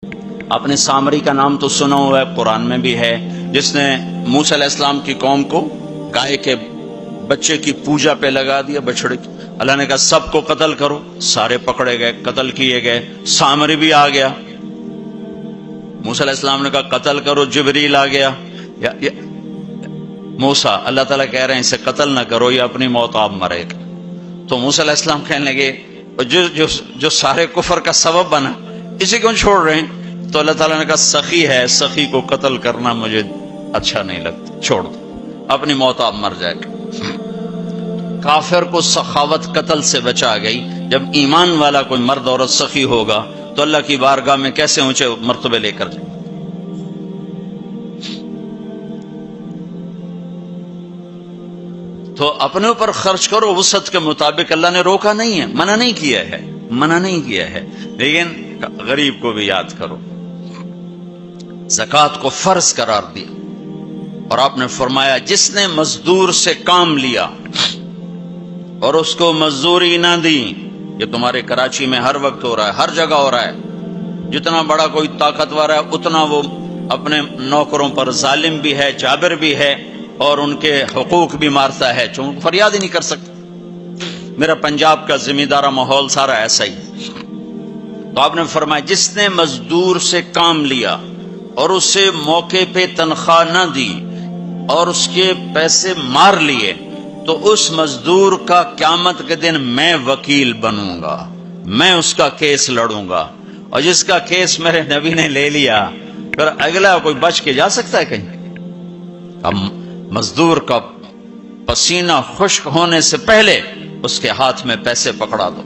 آپ نے سامری کا نام تو سنا ہوا ہے، قرآن میں بھی ہے، جس نے موسیٰ علیہ السلام کی قوم کو گائے کے بچے کی پوجا پہ لگا دیا، بچڑے کی۔ اللہ نے کہا سب کو قتل کرو، سارے پکڑے گئے، قتل کیے گئے۔ سامری بھی آ گیا، موسیٰ علیہ السلام نے کہا قتل کرو، جبریل آ گیا۔ موسیٰ، اللہ تعالیٰ کہہ رہے ہیں اسے قتل نہ کرو، یہ اپنی موت آپ مرے گا۔ تو موسیٰ علیہ السلام کہنے لگے جو سارے کفر کا سبب بنا، اسے کیوں چھوڑ رہے ہیں؟ تو اللہ تعالیٰ نے کہا سخی ہے، سخی کو قتل کرنا مجھے اچھا نہیں لگتا، چھوڑ دو، اپنی موت آپ مر جائے گا۔ کافر کو سخاوت قتل سے بچا گئی۔ جب ایمان والا کوئی مرد عورت سخی ہوگا تو اللہ کی بارگاہ میں کیسے اونچے مرتبے لے کر جائے۔ تو اپنے اوپر خرچ کرو وسعت کے مطابق، اللہ نے روکا نہیں ہے، منع نہیں کیا ہے، منع نہیں کیا ہے، لیکن غریب کو بھی یاد کرو۔ زکوٰۃ کو فرض قرار دیا، اور آپ نے فرمایا جس نے مزدور سے کام لیا اور اس کو مزدوری نہ دی، یہ تمہارے کراچی میں ہر وقت ہو رہا ہے، ہر جگہ ہو رہا ہے، جتنا بڑا کوئی طاقتور ہے اتنا وہ اپنے نوکروں پر ظالم بھی ہے، جابر بھی ہے، اور ان کے حقوق بھی مارتا ہے، چونکہ فریاد ہی نہیں کر سکتا۔ میرا پنجاب کا زمیندارہ ماحول سارا ایسا ہی۔ تو آپ نے فرمایا جس نے مزدور سے کام لیا اور اسے موقع پہ تنخواہ نہ دی اور اس کے پیسے مار لیے، تو اس مزدور کا قیامت کے دن میں وکیل بنوں گا، میں اس کا کیس لڑوں گا، اور جس کا کیس میرے نبی نے لے لیا پھر اگلا کوئی بچ کے جا سکتا ہے کہیں؟ اب مزدور کا پسینہ خشک ہونے سے پہلے اس کے ہاتھ میں پیسے پکڑا دو۔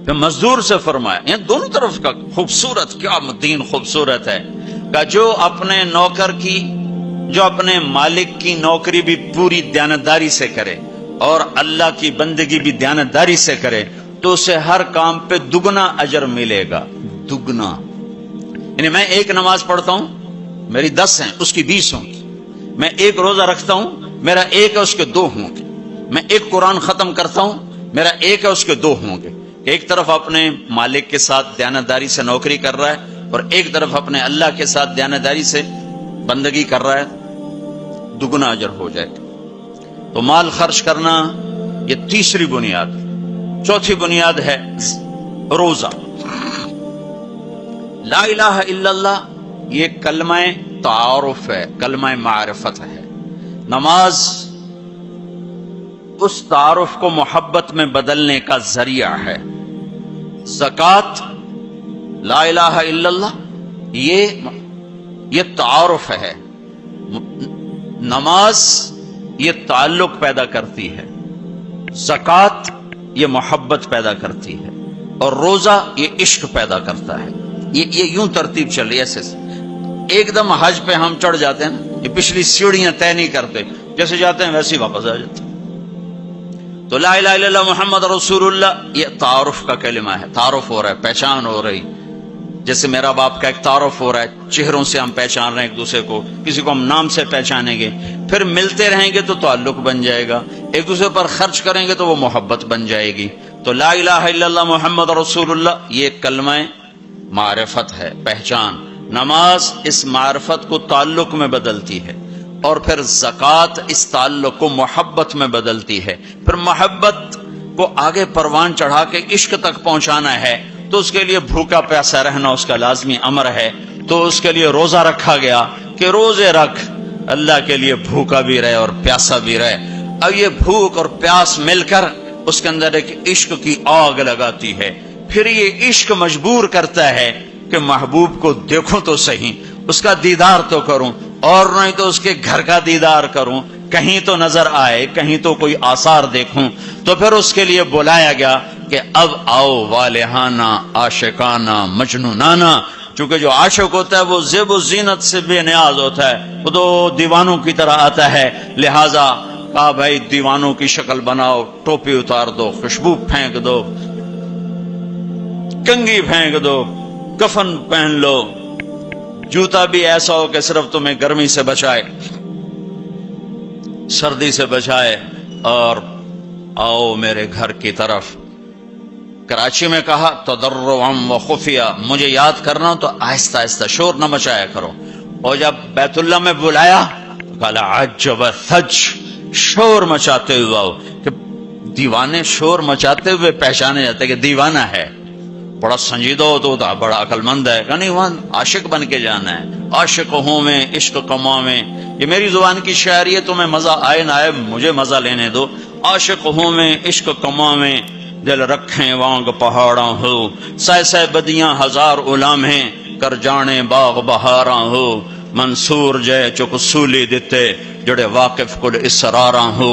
پھر مزدور سے فرمایا، یہ دونوں طرف کا خوبصورت، کیا دین خوبصورت ہے، کہ جو اپنے نوکر کی، جو اپنے مالک کی نوکری بھی پوری دیانتداری سے کرے اور اللہ کی بندگی بھی دیانتداری سے کرے، تو اسے ہر کام پہ دگنا اجر ملے گا، دگنا۔ یعنی میں ایک نماز پڑھتا ہوں، میری 10 ہیں، اس کی 20 ہوں گی۔ میں ایک روزہ رکھتا ہوں، میرا 1 ہے، اس کے 2 ہوں گے۔ میں ایک قرآن ختم کرتا ہوں، میرا 1 ہے، اس کے 2 ہوں گے۔ ایک طرف اپنے مالک کے ساتھ دیانتداری سے نوکری کر رہا ہے، اور ایک طرف اپنے اللہ کے ساتھ دیانتداری سے بندگی کر رہا ہے، دگنا اجر ہو جائے گا۔ تو مال خرچ کرنا یہ تیسری بنیاد۔ چوتھی بنیاد ہے روزہ۔ لا الہ الا اللہ یہ کلمہ تعارف ہے، کلمہ معرفت ہے۔ نماز اس تعارف کو محبت میں بدلنے کا ذریعہ ہے۔ زکوٰۃ، لا الہ الا اللہ یہ تعارف ہے۔ نماز یہ تعلق پیدا کرتی ہے، زکوٰۃ یہ محبت پیدا کرتی ہے، اور روزہ یہ عشق پیدا کرتا ہے۔ یہ یوں ترتیب چل رہی ہے ایسے۔ ایک دم حج پہ ہم چڑھ جاتے ہیں، یہ پچھلی سیڑھیاں طے نہیں کرتے، جیسے جاتے ہیں ویسے ہی واپس آ جاتے ہیں۔ تو لا الہ الا اللہ محمد رسول اللہ یہ تعارف کا کلمہ ہے، تعارف ہو رہا ہے، پہچان ہو رہی۔ جیسے میرا باپ کا ایک تعارف ہو رہا ہے، چہروں سے ہم پہچان رہے ہیں ایک دوسرے کو، کسی کو ہم نام سے پہچانیں گے، پھر ملتے رہیں گے تو تعلق بن جائے گا، ایک دوسرے پر خرچ کریں گے تو وہ محبت بن جائے گی۔ تو لا الہ الا اللہ محمد رسول اللہ یہ کلمہ معرفت ہے، پہچان۔ نماز اس معرفت کو تعلق میں بدلتی ہے، اور پھر زکوٰۃ اس تعلق کو محبت میں بدلتی ہے۔ پھر محبت کو آگے پروان چڑھا کے عشق تک پہنچانا ہے، تو اس کے لیے بھوکا پیاسا رہنا اس کا لازمی امر ہے۔ تو اس کے لیے روزہ رکھا گیا کہ روزے رکھ، اللہ کے لیے بھوکا بھی رہے اور پیاسا بھی رہے۔ اب یہ بھوک اور پیاس مل کر اس کے اندر ایک عشق کی آگ لگاتی ہے۔ پھر یہ عشق مجبور کرتا ہے کہ محبوب کو دیکھوں تو صحیح، اس کا دیدار تو کروں، اور نہیں تو اس کے گھر کا دیدار کروں، کہیں تو نظر آئے، کہیں تو کوئی آثار دیکھوں۔ تو پھر اس کے لیے بلایا گیا کہ اب آؤ والہانہ عاشقانہ مجنونانہ۔ چونکہ جو عاشق ہوتا ہے وہ زیب و زینت سے بے نیاز ہوتا ہے، وہ تو دیوانوں کی طرح آتا ہے، لہذا کہا بھائی دیوانوں کی شکل بناؤ، ٹوپی اتار دو، خوشبو پھینک دو، کنگھی پھینک دو، کفن پہن لو، جوتا بھی ایسا ہو کہ صرف تمہیں گرمی سے بچائے، سردی سے بچائے، اور آؤ میرے گھر کی طرف۔ کراچی میں کہا تضرعا و خفیہ، مجھے یاد کرنا تو آہستہ آہستہ، شور نہ مچایا کرو. اور جب بیت اللہ میں بلایا تو کہا عجب ثج، شور مچاتے ہوئے آؤ. کہ دیوانے شور مچاتے ہوئے پہچانے جاتے کہ دیوانہ ہے، بڑا سنجیدہ ہو تو بڑا عقل مند ہے. کہ نہیں، وہاں عاشق بن کے جانا ہے. عاشق ہوں میں عشق کما میں، یہ میری زبان کی شاعری ہے، تمہیں مزہ آئے نہ آئے مجھے مزہ لینے دو. عاشق ہوں میں عشق کما میں، دل رکھیں وانگ پہاڑاں ہو، سہ سہ بدیاں ہزار علامیں، کر جانے باغ بہاراں ہو. منصور جے چک سولی دیتے، جڑے واقف کل اسراراں ہو.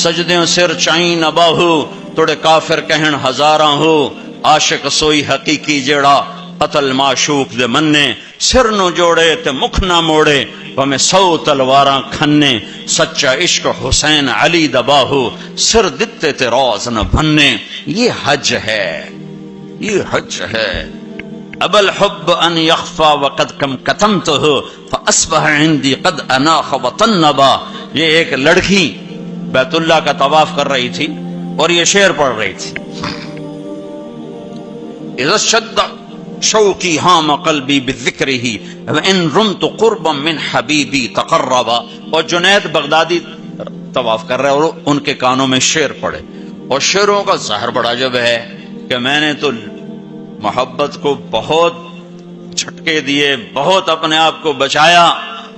سجدیں سر چائیں نہ باہو، توڑے کافر کہن ہزاراں ہو. عاشق سوئی حقیقی جڑا، قتل معشوق دے مننے. سر نو جوڑے تے مکھ نہ موڑے، ہمیں 100 تلواراں کھنے. سچا عشق حسین علی دباہو، سر دتے تے روز نہ بھنے. یہ حج ہے، یہ حج ہے. اب الحب ان یخفا وقد کم کتمتہ فاصبح عندی قد اناخ وطنبا. یہ ایک لڑکی بیت اللہ کا طواف کر رہی تھی اور یہ شعر پڑھ رہی تھی. اذا شد شوقی ہام قلبی بذکرہ وان رمت قربا من حبیبی تقربا. اور جنید بغدادی طواف کر رہے اور ان کے کانوں میں شعر پڑے. اور شعروں کا ظاہر بڑا جب ہے کہ میں نے تو محبت کو بہت جھٹکے دیے، بہت اپنے آپ کو بچایا،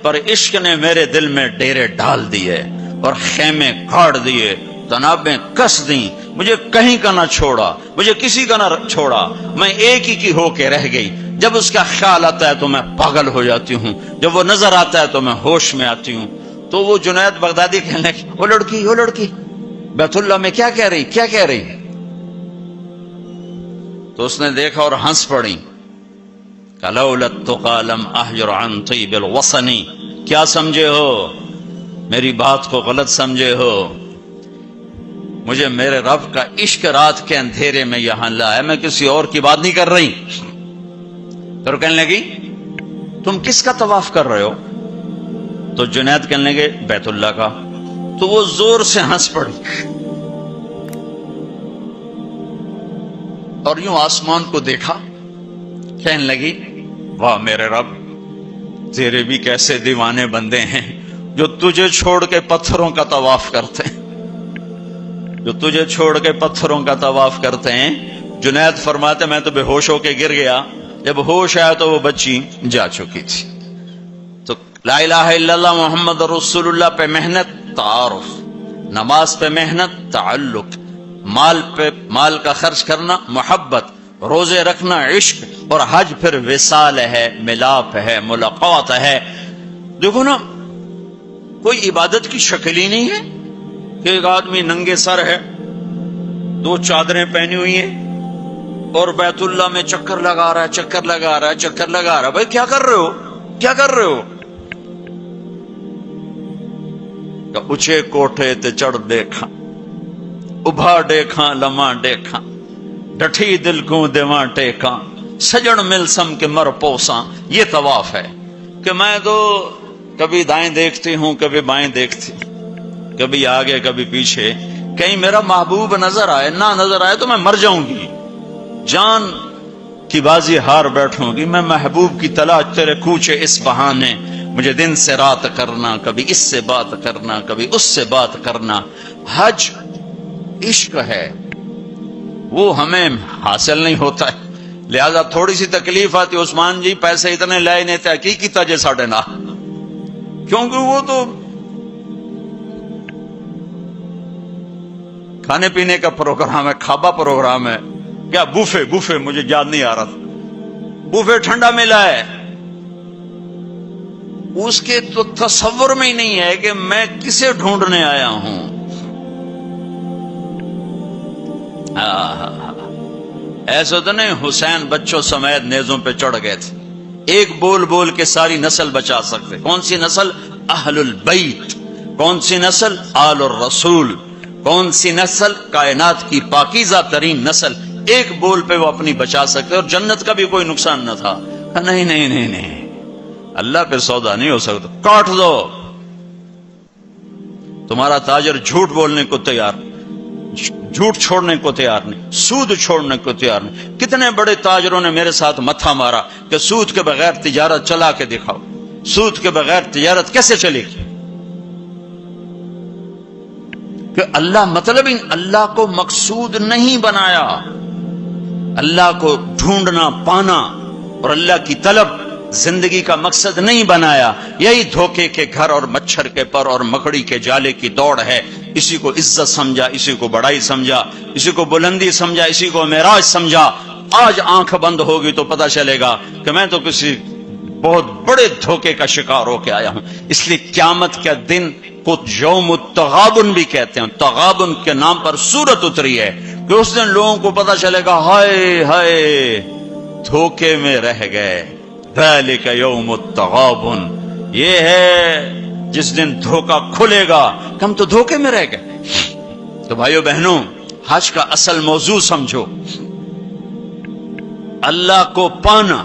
پر عشق نے میرے دل میں ڈیرے ڈال دیے اور خیمے گاڑ دیے، تنابیں کس دیں. مجھے کہیں کا نہ چھوڑا، مجھے کسی کا نہ چھوڑا، میں ایک ہی کی ہو کے رہ گئی. جب اس کا خیال آتا ہے تو میں پاگل ہو جاتی ہوں، جب وہ نظر آتا ہے تو میں ہوش میں آتی ہوں. تو وہ جنید بغدادی کہنے لگے وہ لڑکی بیت اللہ میں کیا کہہ رہی. تو اس نے دیکھا اور ہنس پڑی. لولا التقى لم احجر عن طيب الوطن. کیا سمجھے ہو، میری بات کو غلط سمجھے ہو، مجھے میرے رب کا عشق رات کے اندھیرے میں یہاں لایا، میں کسی اور کی بات نہیں کر رہی. تو کہنے لگی تم کس کا طواف کر رہے ہو؟ تو جنید کہنے لگے بیت اللہ کا. تو وہ زور سے ہنس پڑی اور یوں آسمان کو دیکھا، کہنے لگی واہ میرے رب، تیرے بھی کیسے دیوانے بندے ہیں جو تجھے چھوڑ کے پتھروں کا طواف کرتے ہیں، جو تجھے چھوڑ کے پتھروں کا طواف کرتے ہیں. جنید فرماتے میں تو بے ہوش ہو کے گر گیا، جب ہوش آیا تو وہ بچی جا چکی تھی. تو لا الہ الا اللہ محمد رسول اللہ پہ محنت تعارف، نماز پہ محنت تعلق، مال کا خرچ کرنا محبت، روزے رکھنا عشق، اور حج پھر وصال ہے، ملاپ ہے، ملاقات ہے. دیکھو نا، کوئی عبادت کی شکل ہی نہیں ہے کہ ایک آدمی ننگے سر ہے، 2 چادریں پہنی ہوئی ہیں اور بیت اللہ میں چکر لگا رہا ہے. بھائی کیا کر رہے ہو؟ کہ اچھے کوٹھے تے چڑھ دیکھا، ابھا دیکھا لماں دیکھا، ڈٹھی دل کو دیواں ٹیکاں، سجن ملسم کے مر پوساں. یہ طواف ہے کہ میں تو کبھی دائیں دیکھتی ہوں، کبھی بائیں دیکھتی، کبھی آگے کبھی پیچھے. کہیں میرا محبوب نظر آئے، نہ نظر آئے تو میں مر جاؤں گی، جان کی بازی ہار بیٹھوں گی. میں محبوب کی تلاش تیرے کوچے اس بہانے، مجھے دن سے رات کرنا، کبھی اس سے بات کرنا، کبھی اس سے بات کرنا. حج عشق ہے، وہ ہمیں حاصل نہیں ہوتا ہے، لہذا تھوڑی سی تکلیف آتی. عثمان جی پیسے اتنے لائے نہیں تھے کی کیتا جے ساڑھے نہ، کیونکہ وہ تو کھانے پینے کا پروگرام ہے، کھابا پروگرام ہے. کیا بوفے مجھے یاد نہیں آ رہا تھا، بوفے ٹھنڈا ملا ہے. اس کے تو تصور میں ہی نہیں ہے کہ میں کسے ڈھونڈنے آیا ہوں. ایسا تو نہیں حسین بچوں سمیت نیزوں پہ چڑھ گئے تھے، ایک بول کے ساری نسل بچا سکتے. کون سی نسل؟ اہل البیت. کون سی نسل؟ آل الرسول. کون سی نسل؟ کائنات کی پاکیزہ ترین نسل. ایک بول پہ وہ اپنی بچا سکتے، اور جنت کا بھی کوئی نقصان نہ تھا. نہیں، اللہ پہ سودا نہیں ہو سکتا، کاٹ دو. تمہارا تاجر جھوٹ بولنے کو تیار، جھوٹ چھوڑنے کو تیار نہیں، سود چھوڑنے کو تیار نہیں۔ کتنے بڑے تاجروں نے میرے ساتھ متھا مارا کہ سود کے بغیر تجارت چلا کے دکھاؤ، سود کے بغیر تجارت کیسے چلے گی؟ کہ اللہ مطلب اللہ کو مقصود نہیں بنایا، اللہ کو ڈھونڈنا پانا اور اللہ کی طلب زندگی کا مقصد نہیں بنایا۔ یہی دھوکے کے گھر اور مچھر کے پر اور مکڑی کے جالے کی دوڑ ہے۔ اسی کو عزت سمجھا، اسی کو بڑائی سمجھا، اسی کو بلندی سمجھا، اسی کو معراج سمجھا۔ آج آنکھ بند ہوگی تو پتہ چلے گا کہ میں تو کسی بہت بڑے دھوکے کا شکار ہو کے آیا ہوں۔ اس لیے قیامت کا دن کو یوم التغابن بھی کہتے ہیں، تغابن کے نام پر سورت اتری ہے کہ اس دن لوگوں کو پتہ چلے گا ہائے ہائے دھوکے میں رہ گئے۔ ذالک یوم التغابن، یہ ہے جس دن دھوکا کھلے گا کہ ہم تو دھوکے میں رہ گئے۔ تو بھائیو بہنوں، حج کا اصل موضوع سمجھو، اللہ کو پانا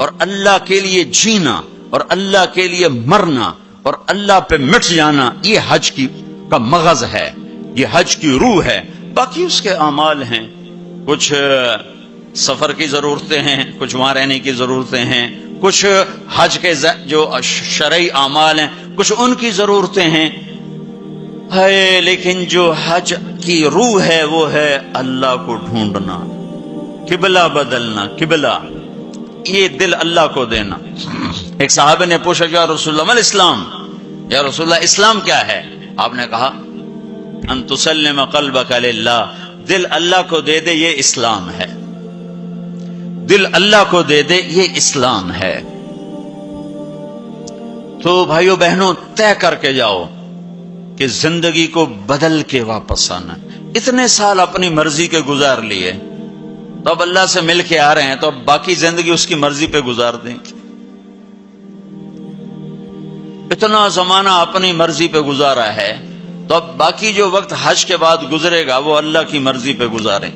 اور اللہ کے لیے جینا اور اللہ کے لیے مرنا اور اللہ پہ مٹ جانا، یہ حج کا مغز ہے، یہ حج کی روح ہے۔ باقی اس کے اعمال ہیں، کچھ سفر کی ضرورتیں ہیں، کچھ وہاں رہنے کی ضرورتیں ہیں، کچھ حج کے جو شرعی اعمال ہیں کچھ ان کی ضرورتیں ہیں، ہے لیکن جو حج کی روح ہے وہ ہے اللہ کو ڈھونڈنا، قبلہ بدلنا، قبلہ یہ دل اللہ کو دینا۔ ایک صحابہ نے پوچھا یا رسول اللہ الاسلام، یا رسول اللہ اسلام کیا ہے؟ آپ نے کہا ان تسلم قلبک للہ، دل اللہ کو دے دے یہ اسلام ہے، دل اللہ کو دے دے یہ اسلام ہے۔ تو بھائیو بہنوں طے کر کے جاؤ کہ زندگی کو بدل کے واپس آنا۔ اتنے سال اپنی مرضی کے گزار لیے، تو اب اللہ سے مل کے آ رہے ہیں، تو اب باقی زندگی اس کی مرضی پہ گزار دیں۔ اتنا زمانہ اپنی مرضی پہ گزارا ہے، تو اب باقی جو وقت حج کے بعد گزرے گا وہ اللہ کی مرضی پہ گزاریں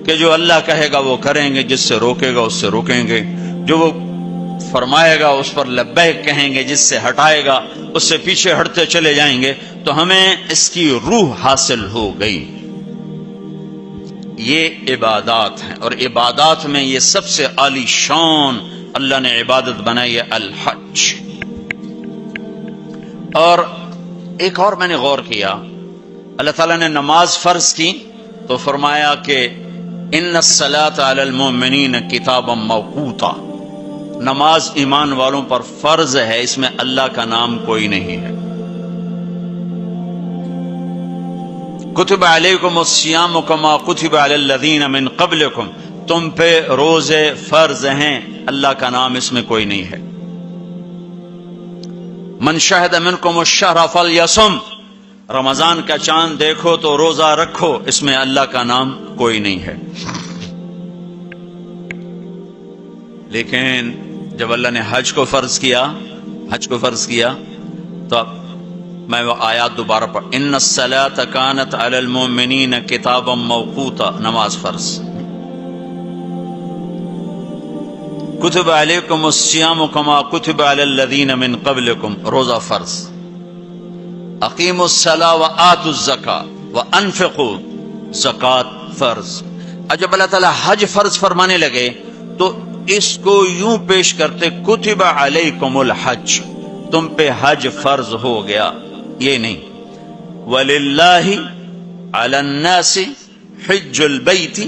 کہ جو اللہ کہے گا وہ کریں گے، جس سے روکے گا اس سے روکیں گے، جو وہ فرمائے گا اس پر لبیک کہیں گے، جس سے ہٹائے گا اس سے پیچھے ہٹتے چلے جائیں گے۔ تو ہمیں اس کی روح حاصل ہو گئی۔ یہ عبادات ہیں، اور عبادات میں یہ سب سے عالی شان اللہ نے عبادت بنائی ہے الحج۔ اور ایک اور میں نے غور کیا، اللہ تعالیٰ نے نماز فرض کی تو فرمایا کہ ان الصلاۃ علی المؤمنین کتابا موقوتا، نماز ایمان والوں پر فرض ہے، اس میں اللہ کا نام کوئی نہیں ہے۔ کتب علیکم الصیام کما کتب علی الذین من قبلکم، تم پہ روزے فرض ہیں، اللہ کا نام اس میں کوئی نہیں ہے۔ من شہد منکم الشہر فلیصم، رمضان کا چاند دیکھو تو روزہ رکھو، اس میں اللہ کا نام کوئی نہیں ہے۔ لیکن جب اللہ نے حج کو فرض کیا تو اب میں وہ آیات دوبارہ پڑھ، ان الصلاۃ کانت علی المؤمنین کتابا موقوتا، نماز فرض۔ کتب علیکم الصیام کما کتب علی الذین من قبلکم، روزہ فرض۔ اقیموا الصلاۃ وآتوا الزکاۃ وانفقوا، زکوٰۃ فرض۔ اور جب اللہ تعالیٰ حج فرض فرمانے لگے تو اس کو یوں پیش کرتے، کتب علیکم الحج، تم پہ حج فرض ہو گیا، یہ نہیں۔ وللہ علی الناس حج البیت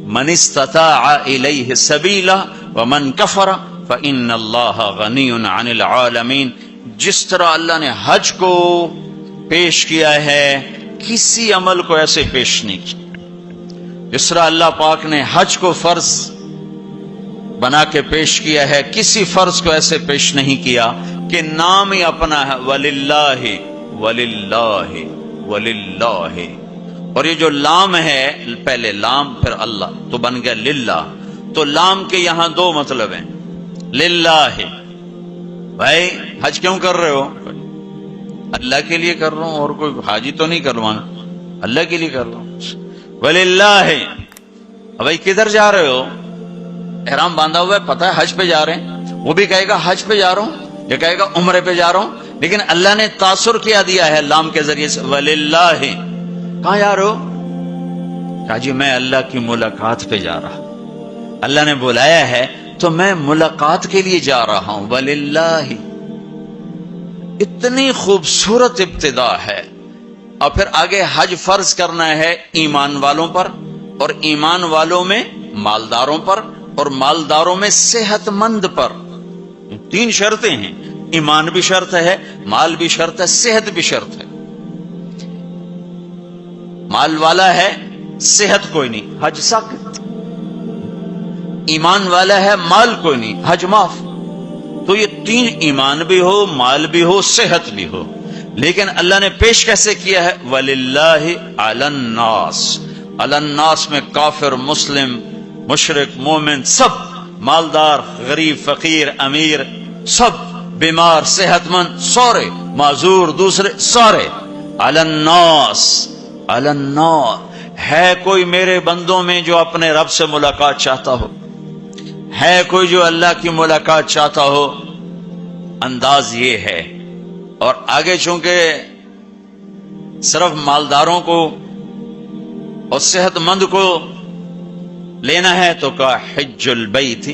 من استطاع الیہ سبیلا ومن کفر فإن اللہ غنی عن العالمین۔ جس طرح اللہ نے حج کو پیش کیا ہے، کسی عمل کو ایسے پیش نہیں کیا جس طرح اللہ پاک نے حج کو فرض بنا کے پیش کیا ہے، کسی فرض کو ایسے پیش نہیں کیا کہ نام ہی اپنا ہے، وللہ وللہ وللہ۔ اور یہ جو لام ہے، پہلے لام پھر اللہ، تو بن گیا للہ۔ تو لام کے یہاں دو مطلب ہیں، للہ، بھائی حج کیوں کر رہے ہو؟ اللہ کے لیے کر رہا ہوں، اور کوئی حاجی تو نہیں کروانا، اللہ کے لیے کر رہا ہوں۔ وللہ، بھائی کدھر جا رہے ہو؟ احرام باندھا ہوا ہے، پتہ ہے حج پہ جا رہے ہیں، وہ بھی کہے گا حج پہ جا رہا ہوں، یہ کہے گا عمرے پہ جا رہا ہوں، لیکن اللہ نے تاثر کیا دیا ہے لام کے ذریعے سے، وللہ۔ کہاں جا رہے ہو؟ کہا جی میں اللہ کی ملاقات پہ جا رہا، اللہ نے بلایا ہے تو میں ملاقات کے لیے جا رہا ہوں. وللہ، اتنی خوبصورت ابتدا ہے. اور پھر آگے حج فرض کرنا ہے ایمان والوں پر، اور ایمان والوں میں مالداروں پر، اور مالداروں میں صحت مند پر. 3 شرطیں ہیں، ایمان بھی شرط ہے، مال بھی شرط ہے، صحت بھی شرط ہے. مال والا ہے، صحت کوئی نہیں، حج ساقط. ایمان والا ہے، مال کوئی نہیں، حج معاف. تو یہ 3، ایمان بھی ہو، مال بھی ہو، صحت بھی ہو. لیکن اللہ نے پیش کیسے کیا ہے؟ وَلِلَّهِ عَلَى النَّاسِ. عَلَى النَّاسِ میں کافر، مسلم، مشرک، مومن، سب، مالدار، غریب، فقیر، امیر، سب، بیمار، صحت مند، سارے، معذور، دوسرے، سارے. عَلَى النَّاسِ، عَلَى النَّاسِ. ہے کوئی میرے بندوں میں جو اپنے رب سے ملاقات چاہتا ہو؟ ہے کوئی جو اللہ کی ملاقات چاہتا ہو؟ انداز یہ ہے. اور آگے چونکہ صرف مالداروں کو اور صحت مند کو لینا ہے تو کہا حج البیت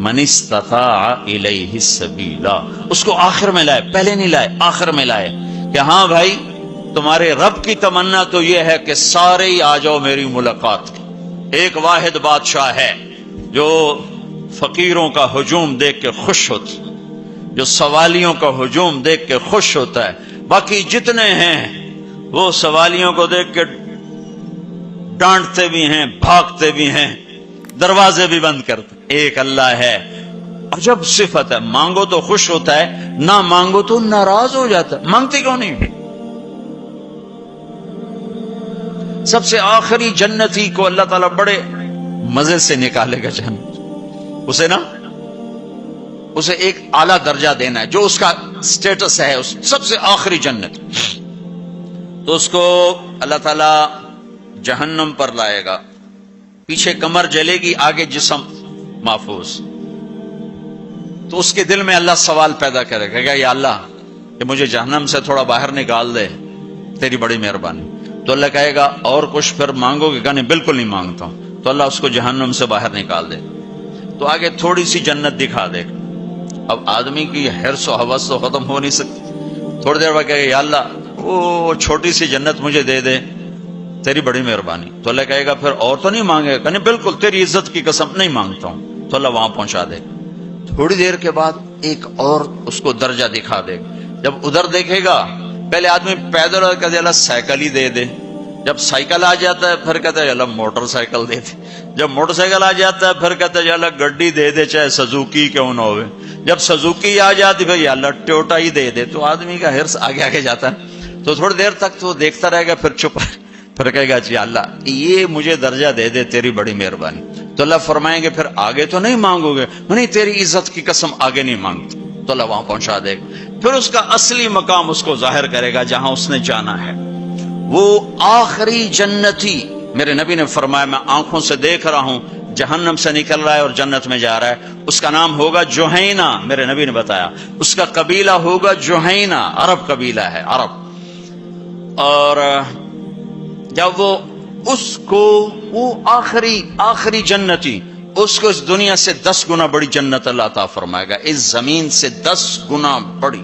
من استطاع الیہ السبیلا. اس کو آخر میں لائے، پہلے نہیں لائے، آخر میں لائے کہ ہاں بھائی تمہارے رب کی تمنا تو یہ ہے کہ سارے ہی آ جاؤ میری ملاقات کی. ایک واحد بادشاہ ہے جو فقیروں کا ہجوم دیکھ کے خوش ہوتا، جو سوالیوں کا ہجوم دیکھ کے خوش ہوتا ہے. باقی جتنے ہیں وہ سوالیوں کو دیکھ کے ڈانٹتے بھی ہیں، بھاگتے بھی ہیں، دروازے بھی بند کرتے. ایک اللہ ہے، عجب صفت ہے. مانگو تو خوش ہوتا ہے، نہ مانگو تو ناراض ہو جاتا ہے. مانگتے کیوں نہیں؟ سب سے آخری جنتی کو اللہ تعالیٰ بڑے مزے سے نکالے گا جنت. اسے ایک اعلیٰ درجہ دینا ہے جو اس کا سٹیٹس ہے، اس سب سے آخری جنت. تو اس کو اللہ تعالیٰ جہنم پر لائے گا، پیچھے کمر جلے گی، آگے جسم محفوظ. تو اس کے دل میں اللہ سوال پیدا کرے گا، یا اللہ کہ مجھے جہنم سے تھوڑا باہر نکال دے، تیری بڑی مہربانی. تو اللہ کہے گا اور کچھ پھر مانگو گے؟ کہنے بالکل نہیں مانگتا ہوں. تو اللہ اس کو جہنم سے باہر نکال دے. تو آگے تھوڑی سی جنت دکھا دے. اب آدمی کی حرص و حوث تو ختم ہو نہیں سکتی. تھوڑی دیر بعد کہے گا یا اللہ وہ چھوٹی سی جنت مجھے دے دے، تیری بڑی مہربانی. تو اللہ کہے گا پھر اور تو نہیں مانگے گا؟ کہنے بالکل، تیری عزت کی قسم نہیں مانگتا ہوں. تو اللہ وہاں پہنچا دے. تھوڑی دیر کے بعد ایک اور اس کو درجہ دکھا دے. جب ادھر دیکھے گا، پہلے آدمی پیدل اور کہتے اللہ سائیکل ہی دے دے. جب سائیکل آ جاتا ہے پھر کہتا ہے اللہ موٹر سائیکل دے دے. جب موٹر سائیکل آ جاتا ہے پھر کہتا ہے اللہ گڈی دے دے، چاہے سزوکی کیوں نہ ہوئے. جب سزوکی آ جاتی پھر یا اللہ ٹوٹا ہی دے دے. تو آدمی کا حرص آگے آگے جاتا ہے. تو تھوڑی دیر تک تو دیکھتا رہے گا، پھر چپ، پھر کہے گا جی اللہ یہ مجھے درجہ دے دے، تیری بڑی مہربانی. تو اللہ فرمائیں گے پھر آگے تو نہیں مانگو گے؟ نہیں، تیری عزت کی قسم آگے نہیں مانگتی. تو اللہ وہاں پہنچا دے گا. پھر اس کا اصلی مقام اس کو ظاہر کرے گا جہاں اس نے جانا ہے. وہ آخری جنتی، میرے نبی نے فرمایا میں آنکھوں سے دیکھ رہا ہوں، جہنم سے نکل رہا ہے اور جنت میں جا رہا ہے. اس کا نام ہوگا جوہینہ. میرے نبی نے بتایا اس کا قبیلہ ہوگا جوہینہ، عرب قبیلہ ہے، عرب. اور جب وہ اس کو، وہ آخری جنتی، اس کو اس دنیا سے 10 گنا بڑی جنت اللہ عطا فرمائے گا، اس زمین سے 10 گنا بڑی.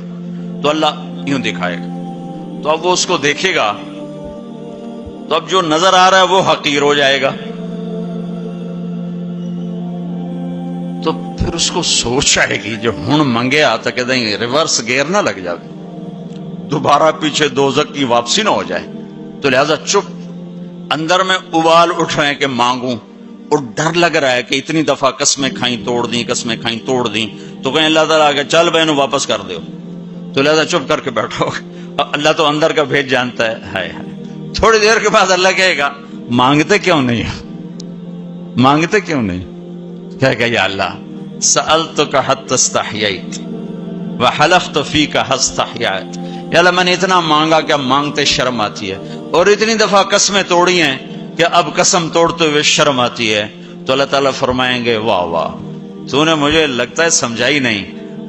تو اللہ یوں دکھائے گا. تو اب وہ اس کو دیکھے گا تو اب جو نظر آ رہا ہے وہ حقیر ہو جائے گا. تو پھر اس کو سوچ آئے گی جو ہن منگے آتا کہ نہیں ریورس گیئر نہ لگ جائے، دوبارہ پیچھے دوزخ کی واپسی نہ ہو جائے. تو لہذا چپ، اندر میں ابال اٹھ رہے ہیں کہ مانگوں، اور ڈر لگ رہا ہے کہ اتنی دفعہ قسمیں کھائیں توڑ دیں، قسمیں کھائیں توڑ دیں. تو کہیں اللہ تعالیٰ آگے چل بہنوں واپس کر دو. تو لہذا چپ کر کے بیٹھو. اللہ تو اندر کا بھید جانتا ہے. ہائے ہائے. تھوڑی دیر کے بعد اللہ کہے گا مانگتے کیوں نہیں، مانگتے کیوں نہیں؟ کہے گا یا اللہ سألتک حتی استحییت وحلفت فیک حتی استحییت. یا اللہ میں نے اتنا مانگا کہ اب مانگتے شرم آتی ہے، اور اتنی دفعہ قسمیں توڑی ہیں کہ اب قسم توڑتے ہوئے شرم آتی ہے. تو اللہ تعالیٰ فرمائیں گے واہ واہ، تو نے مجھے لگتا ہے سمجھائی نہیں.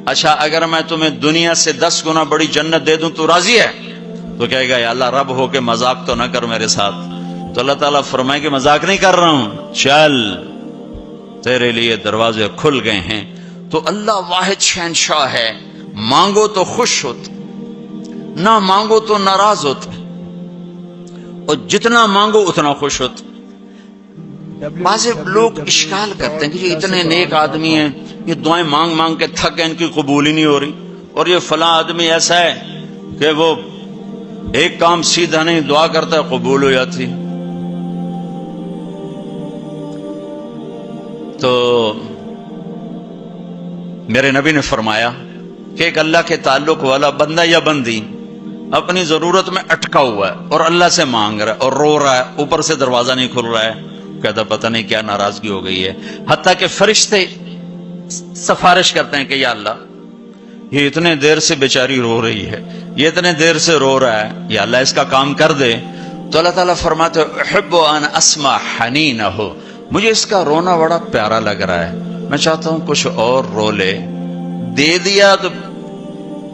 اچھا اگر میں تمہیں دنیا سے 10 گنا بڑی جنت دے دوں تو راضی ہے؟ تو کہے گا یا اللہ رب ہو کے مذاق تو نہ کر میرے ساتھ. تو اللہ تعالیٰ فرمائے کہ مذاق نہیں کر رہا ہوں، چل تیرے لیے دروازے کھل گئے ہیں۔ تو اللہ واحد شہنشاہ ہے، مانگو تو خوش ہوتا، نہ مانگو تو ناراض ہوتا، اور جتنا مانگو اتنا خوش ہوتا۔ بعض لوگ اشکال کرتے ہیں کہ یہ اتنے نیک آدمی ہیں، یہ دعائیں مانگ مانگ کے تھک گئے، ان کی قبول ہی نہیں ہو رہی، اور یہ فلاں آدمی ایسا ہے کہ وہ ایک کام سیدھا نہیں دعا کرتا ہے قبول ہو جاتی۔ تو میرے نبی نے فرمایا کہ ایک اللہ کے تعلق والا بندہ یا بندی اپنی ضرورت میں اٹکا ہوا ہے اور اللہ سے مانگ رہا ہے اور رو رہا ہے، اوپر سے دروازہ نہیں کھل رہا ہے، کہتا پتہ نہیں کیا ناراضگی ہو گئی ہے، حتیٰ کہ فرشتے سفارش کرتے ہیں کہ یا اللہ یہ اتنے دیر سے بیچاری رو رہی ہے، یہ اتنے دیر سے رو رہا ہے، یا اللہ اس کا کام کر دے۔ تو اللہ تعالیٰ فرماتے احب ان اسمع حنینہ، مجھے اس کا رونا بڑا پیارا لگ رہا ہے، میں چاہتا ہوں کچھ اور رو لے، دے دیا تو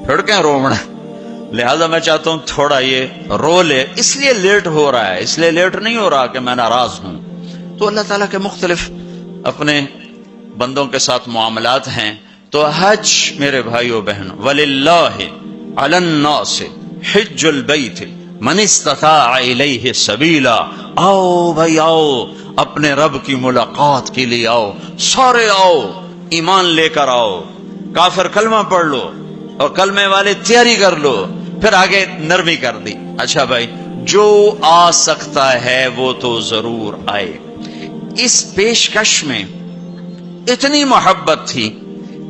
پھر کیا رونا، لہذا میں چاہتا ہوں تھوڑا یہ رو لے، اس لیے لیٹ ہو رہا ہے، اس لیے لیٹ نہیں ہو رہا کہ میں ناراض ہوں۔ تو اللہ تعالیٰ کے مختلف اپنے بندوں کے ساتھ معاملات ہیں۔ تو حج میرے بھائیو بہنوں، وَلِلَّهِ عَلَى النَّاسِ حِجُّ الْبَيْتِ مَنِ اسْتَطَاعَ إِلَيْهِ سَبِيلًا، آؤ بھائی آؤ، اپنے رب کی ملاقات کے لیے آؤ، سارے آؤ، ایمان لے کر آؤ، کافر کلمہ پڑھ لو اور کلمے والے تیاری کر لو، پھر آگے نرمی کر دی، اچھا بھائی جو آ سکتا ہے وہ تو ضرور آئے۔ اس پیشکش میں اتنی محبت تھی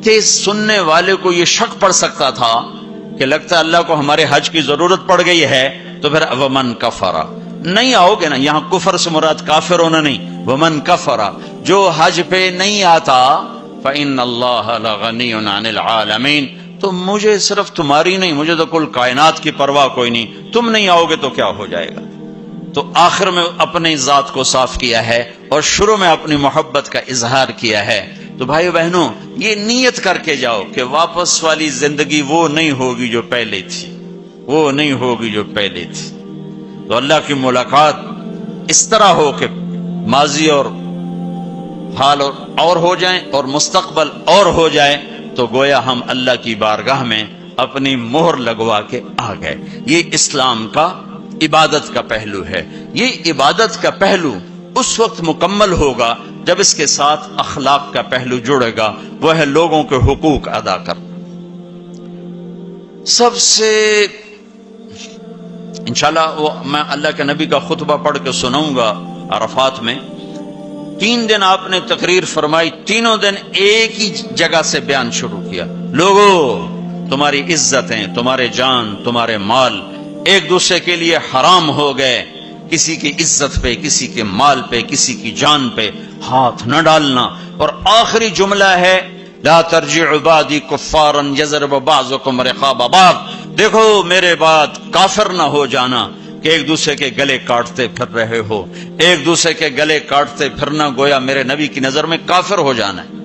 کہ سننے والے کو یہ شک پڑ سکتا تھا کہ لگتا ہے اللہ کو ہمارے حج کی ضرورت پڑ گئی ہے، تو پھر ومن کفرا، نہیں آؤ گے نا، یہاں کفر سے مراد کافر ہونا نہیں، ومن کفرا، جو حج پہ نہیں آتا فإن اللہ لغنی عن العالمین، تو مجھے صرف تمہاری نہیں، مجھے تو کل کائنات کی پرواہ کوئی نہیں، تم نہیں آؤ گے تو کیا ہو جائے گا۔ تو آخر میں اپنی ذات کو صاف کیا ہے اور شروع میں اپنی محبت کا اظہار کیا ہے۔ تو بھائی بہنوں یہ نیت کر کے جاؤ کہ واپس والی زندگی وہ نہیں ہوگی جو پہلے تھی، وہ نہیں ہوگی جو پہلے تھی۔ تو اللہ کی ملاقات اس طرح ہو کہ ماضی اور حال اور ہو جائیں اور مستقبل اور ہو جائے، تو گویا ہم اللہ کی بارگاہ میں اپنی مہر لگوا کے آ گئے۔ یہ اسلام کا عبادت کا پہلو ہے۔ یہ عبادت کا پہلو اس وقت مکمل ہوگا جب اس کے ساتھ اخلاق کا پہلو جڑے گا، وہ ہے لوگوں کے حقوق ادا کرنا۔ سب سے انشاءاللہ میں اللہ کے نبی کا خطبہ پڑھ کے سناؤں گا عرفات میں۔ 3 دن آپ نے تقریر فرمائی، تینوں دن ایک ہی جگہ سے بیان شروع کیا، لوگوں تمہاری عزتیں، تمہارے جان، تمہارے مال ایک دوسرے کے لیے حرام ہو گئے، کسی کی عزت پہ، کسی کے مال پہ، کسی کی جان پہ ہاتھ نہ ڈالنا۔ اور آخری جملہ ہے لا ترجعوا بعدی کفارا یضرب بعضکم رقاب بعض، دیکھو میرے بعد کافر نہ ہو جانا کہ ایک دوسرے کے گلے کاٹتے پھر رہے ہو، ایک دوسرے کے گلے کاٹتے پھرنا گویا میرے نبی کی نظر میں کافر ہو جانا ہے۔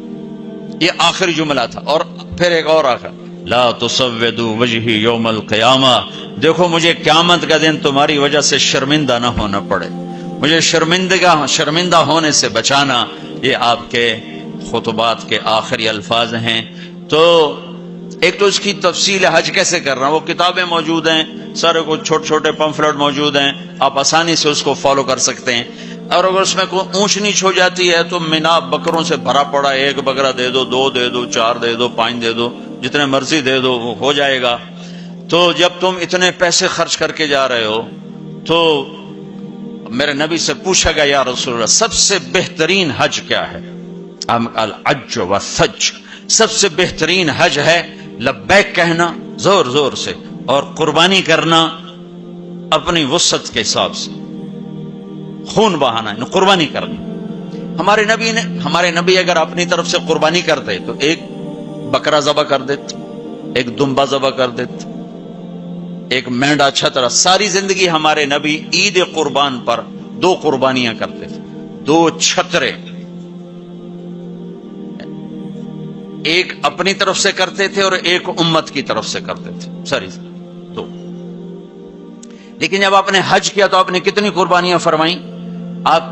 یہ آخری جملہ تھا۔ اور پھر ایک اور آخر لا تسودوا وجہی یوم القیامہ، دیکھو مجھے قیامت کا دن تمہاری وجہ سے شرمندہ نہ ہونا پڑے، مجھے شرمندہ ہونے سے بچانا۔ یہ آپ کے خطبات کے آخری الفاظ ہیں۔ تو ایک تو اس کی تفصیل حج کیسے کر رہا ہوں، وہ کتابیں موجود ہیں، سارے کو چھوٹے چھوٹے پمفلٹ موجود ہیں، آپ آسانی سے اس کو فالو کر سکتے ہیں۔ اور اگر اس میں کوئی اونچ نیچ ہو جاتی ہے تو مینا بکروں سے بھرا پڑا، 1 بکرا دے دو، 2 دے دو، 4 دے دو، 5 دے دو، جتنے مرضی دے دو، وہ ہو جائے گا۔ تو جب تم اتنے پیسے خرچ کر کے جا رہے ہو تو میرے نبی سے پوچھا گیا یا رسول اللہ سب سے بہترین حج کیا ہے؟ الحج والثج، سب سے بہترین حج ہے لبیک کہنا زور زور سے اور قربانی کرنا اپنی وسعت کے حساب سے، خون بہانا یعنی قربانی کرنا۔ ہمارے نبی اگر اپنی طرف سے قربانی کرتے تو 1 بکرا ذبح کر دیتے، 1 دمبا ذبح کر دیتے، 1 مینڈا چھترا۔ ساری زندگی ہمارے نبی عید قربان پر 2 قربانیاں کرتے تھے، 2 چھترے، 1 اپنی طرف سے کرتے تھے اور 1 امت کی طرف سے کرتے تھے، ساری 2۔ لیکن جب آپ نے حج کیا تو آپ نے کتنی قربانیاں فرمائیں؟ آپ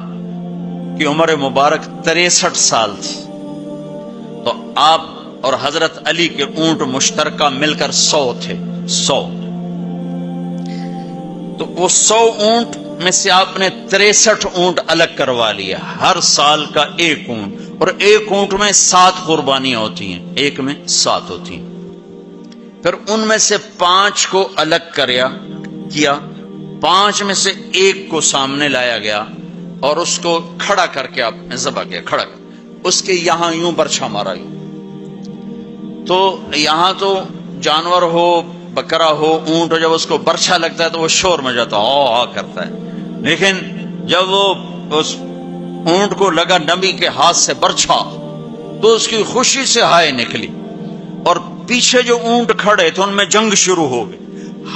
کی عمر مبارک 63 سال تھی، تو آپ اور حضرت علی کے اونٹ مشترکہ مل کر 100 تھے، 100۔ تو وہ 100 اونٹ میں سے آپ نے 63 اونٹ الگ کروا لیا، ہر سال کا ایک اونٹ، اور ایک اونٹ میں 7 قربانیاں ہوتی ہیں، ایک میں 7 ہوتی ہیں۔ پھر ان میں سے 5 کو الگ کیا، 5 میں سے ایک کو سامنے لایا گیا اور اس کو کھڑا کر کے آپ نے ذبح کیا، کھڑا کر اس کے یہاں یوں برچھا مارا یوں۔ تو یہاں تو جانور ہو، بکرا ہو، اونٹ ہو، جب اس کو برچھا لگتا ہے تو وہ شور مچاتا ہے، کرتا ہے، لیکن جب وہ اس اونٹ کو لگا نبی کے ہاتھ سے برچھا تو اس کی خوشی سے ہائے نکلی، اور پیچھے جو اونٹ کھڑے تھے ان میں جنگ شروع ہو گئی۔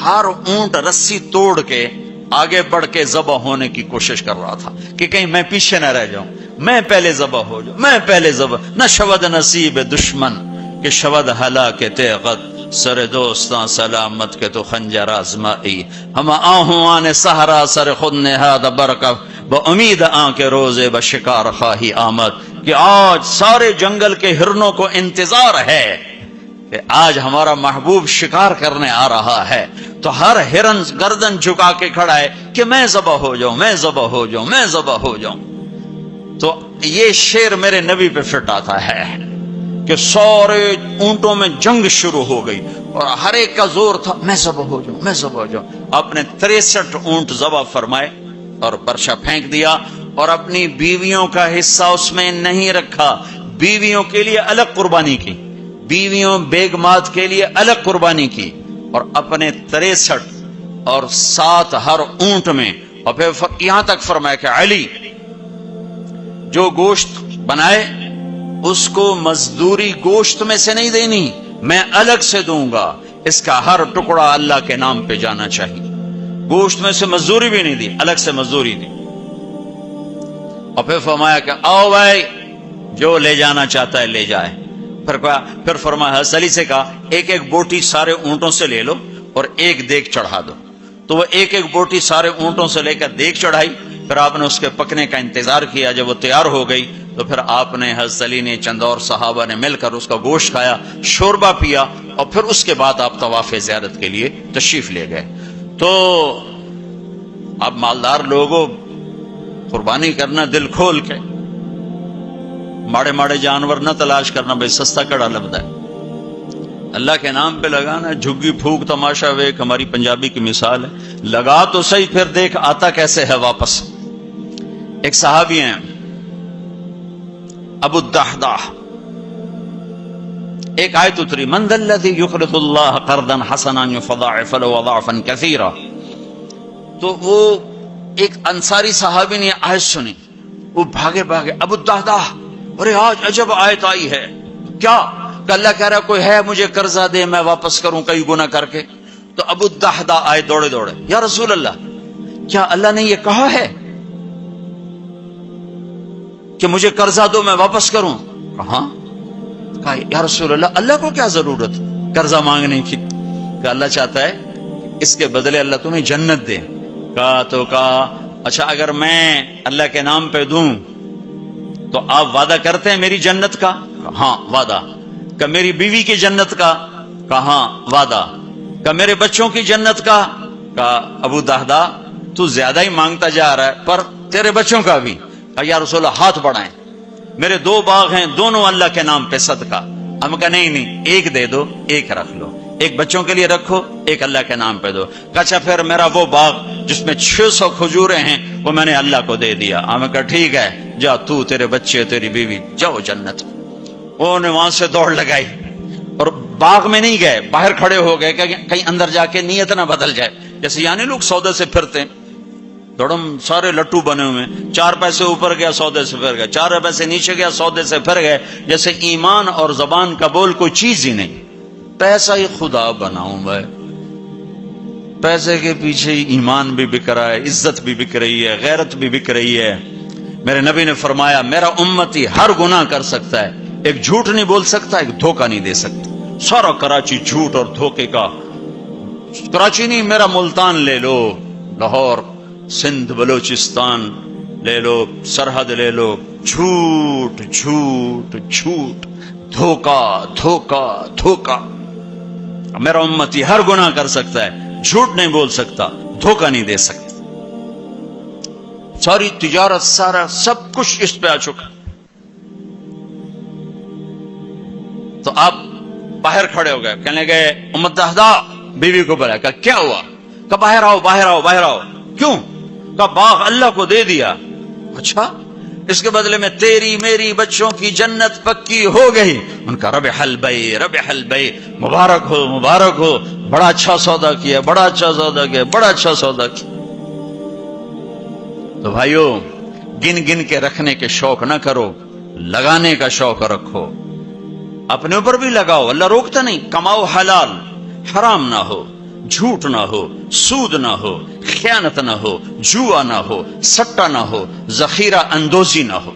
ہر اونٹ رسی توڑ کے آگے بڑھ کے ذبح ہونے کی کوشش کر رہا تھا کہ کہیں میں پیچھے نہ رہ جاؤں، میں پہلے ذبح ہو جاؤں، میں پہلے ذبح۔ نہ شود نصیب دشمن کہ شود ہلاک تیغت، سر دوستاں سلامت کے تو خنجر آزمائی، ہم آہوان صحرا سر خود نہاد برکف با امید آن کے روزے بشکار خواہی آمد، کہ آج سارے جنگل کے ہرنوں کو انتظار ہے کہ آج ہمارا محبوب شکار کرنے آ رہا ہے، تو ہر ہرن گردن جھکا کے کھڑا ہے کہ میں ذبح ہو جاؤں، میں ذبح ہو جاؤں، میں ذبح ہو جاؤں۔ تو یہ شعر میرے نبی پہ فٹ آتا ہے کہ سارے اونٹوں میں جنگ شروع ہو گئی اور ہر ایک کا زور تھا میں ذبح ہو جاؤں، میں ذبح ہو جاؤں۔ آپ نے 63 اونٹ ذبح فرمائے اور برچھا پھینک دیا، اور اپنی بیویوں کا حصہ اس میں نہیں رکھا، بیویوں کے لیے الگ قربانی کی، بیویوں بیگمات کے لیے الگ قربانی کی، اور اپنے 63 اور 7 ہر اونٹ میں، اور پھر یہاں تک فرمایا کہ علی جو گوشت بنائے اس کو مزدوری گوشت میں سے نہیں دینی، میں الگ سے دوں گا، اس کا ہر ٹکڑا اللہ کے نام پہ جانا چاہیے۔ گوشت میں سے مزدوری بھی نہیں دی، الگ سے مزدوری دی، اور پھر فرمایا کہ آؤ بھائی جو لے جانا چاہتا ہے لے جائے۔ پھر فرمایا حضرت علی سے کہا ایک ایک بوٹی سارے اونٹوں سے لے لو اور ایک دیگ چڑھا دو، تو وہ ایک ایک بوٹی سارے اونٹوں سے لے کر دیگ چڑھائی، پھر آپ نے اس کے پکنے کا انتظار کیا، جب وہ تیار ہو گئی تو پھر آپ نے حضرت علی نے چند اور صحابہ نے مل کر اس کا گوشت کھایا، شوربہ پیا، اور پھر اس کے بعد آپ طواف زیارت کے لیے تشریف لے گئے۔ تو اب مالدار لوگوں قربانی کرنا دل کھول کے، ماڑے ماڑے جانور نہ تلاش کرنا، بھائی سستا کڑا لبدا ہے، اللہ کے نام پہ لگانا، جھگی پھونک تماشا ویک ہماری پنجابی کی مثال ہے، لگا تو صحیح پھر دیکھ آتا کیسے ہے واپس۔ ایک صحابی ہیں ابو الدحداح، ایک آیت اتری من ذا الذی یقرض اللہ قرضا حسنا یضاعف له اضعافا کثیرا، تو وہ ایک انصاری صحابی نے آیت سنی، وہ بھاگے ابو الدحداح، ارے آج عجب آیت آئی ہے، کیا کہ اللہ کہہ رہا کوئی ہے مجھے قرضہ دے میں واپس کروں کئی گناہ کر کے۔ تو ابو الدحداح آئے دوڑے یا رسول اللہ کیا اللہ نے یہ کہا ہے کہ مجھے قرضہ دو میں واپس کروں؟ ہاں۔ کہا یا رسول اللہ اللہ کو کیا ضرورت قرضہ مانگنے کی، کہ اللہ چاہتا ہے اس کے بدلے اللہ تمہیں جنت دے۔ کہا اچھا اگر میں اللہ کے نام پہ دوں تو آپ وعدہ کرتے ہیں میری جنت کا؟ ہاں وعدہ۔ کہ میری بیوی کی جنت کا؟ کہاں وعدہ۔ کہ میرے بچوں کی جنت کا؟ کہا ابو الدحداح تو زیادہ ہی مانگتا جا رہا ہے، پر تیرے بچوں کا بھی؟ کہا یا رسول اللہ ہاتھ بڑھائیں، میرے 2 باغ ہیں دونوں اللہ کے نام پہ صدقہ۔ ہم کہا نہیں ایک دے دو، ایک رکھ لو، ایک بچوں کے لیے رکھو، ایک اللہ کے نام پہ دو۔ کہا اچھا پھر میرا وہ باغ جس میں 600 کھجوریں ہیں وہ میں نے اللہ کو دے دیا۔ ہم کہا ٹھیک ہے جا تو تیرے بچے تیری بیوی جاؤ جنت۔ انہوں نے وہاں سے دوڑ لگائی اور باغ میں نہیں گئے، باہر کھڑے ہو گئے کہ کہیں اندر جا کے نیت نہ بدل جائے، جیسے یعنی لوگ سودے سے پھرتے ہیں، دوڑم سارے لٹو بنے ہوئے، 4 پیسے اوپر گیا سودے سے پھر گئے، 4 پیسے نیچے گیا سودے سے پھر گئے، جیسے ایمان اور زبان کا بول کوئی چیز ہی نہیں۔ پیسہ ہی خدا بناؤں بھائی، پیسے کے پیچھے ایمان بھی بک رہا ہے، عزت بھی بک رہی ہے، غیرت بھی بک رہی ہے۔ میرے نبی نے فرمایا میرا امتی ہر گناہ کر سکتا ہے، ایک جھوٹ نہیں بول سکتا، ایک دھوکہ نہیں دے سکتا۔ سارا کراچی جھوٹ اور دھوکے کا، کراچی نہیں میرا ملتان لے لو، لاہور، سندھ، بلوچستان، لے لو، سرحد لے لو، جھوٹ جھوٹ جھوٹ، دھوکا دھوکا دھوکا۔ میرا امتی ہر گناہ کر سکتا ہے، جھوٹ نہیں بول سکتا، دھوکا نہیں دے سکتا۔ ساری تجارت، سارا سب کچھ اس پہ آ چکا۔ تو آپ باہر کھڑے ہو گئے، کہنے گئے امت دہدا، بیوی کو بلایا، کہا کیا ہوا؟ کہا باہر آؤ باہر آؤ باہر آؤ۔ کیوں؟ کہا باغ اللہ کو دے دیا۔ اچھا، اس کے بدلے میں تیری میری بچوں کی جنت پکی ہو گئی۔ ان کا ربح البیع ربح البیع، مبارک ہو مبارک ہو، بڑا اچھا سودا کیا، بڑا اچھا سودا کیا، بڑا اچھا سودا کیا۔ تو بھائیو، گن گن کے رکھنے کے شوق نہ کرو، لگانے کا شوق رکھو۔ اپنے اوپر بھی لگاؤ، اللہ روکتا نہیں۔ کماؤ حلال، حرام نہ ہو، جھوٹ نہ ہو، سود نہ ہو، خیانت نہ ہو، جوا نہ ہو، سٹا نہ ہو، ذخیرہ اندوزی نہ ہو۔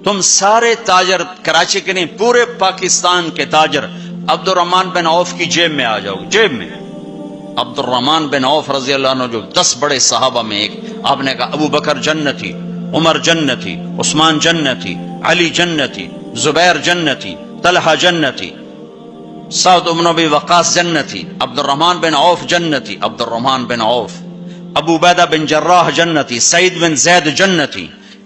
تم سارے تاجر، کراچی کے نہیں پورے پاکستان کے تاجر عبد الرحمن بن عوف کی جیب میں آ جاؤ، جیب میں عبد الرحمن بن عوف رضی اللہ عنہ، جو 10 بڑے صحابہ میں ایک، آپ نے کہا ابو بکر جنتی، عمر جنتی، عثمان جنتی، علی جنتی، زبیر جنتی، طلحہ جنتی، سعد بن ابی وقاص جنتی، عبد الرحمن بن عوف جنتی، عبد الرحمن بن عوف، ابو عبیدہ بن جراح جنتی، سعید بن زید جنتی۔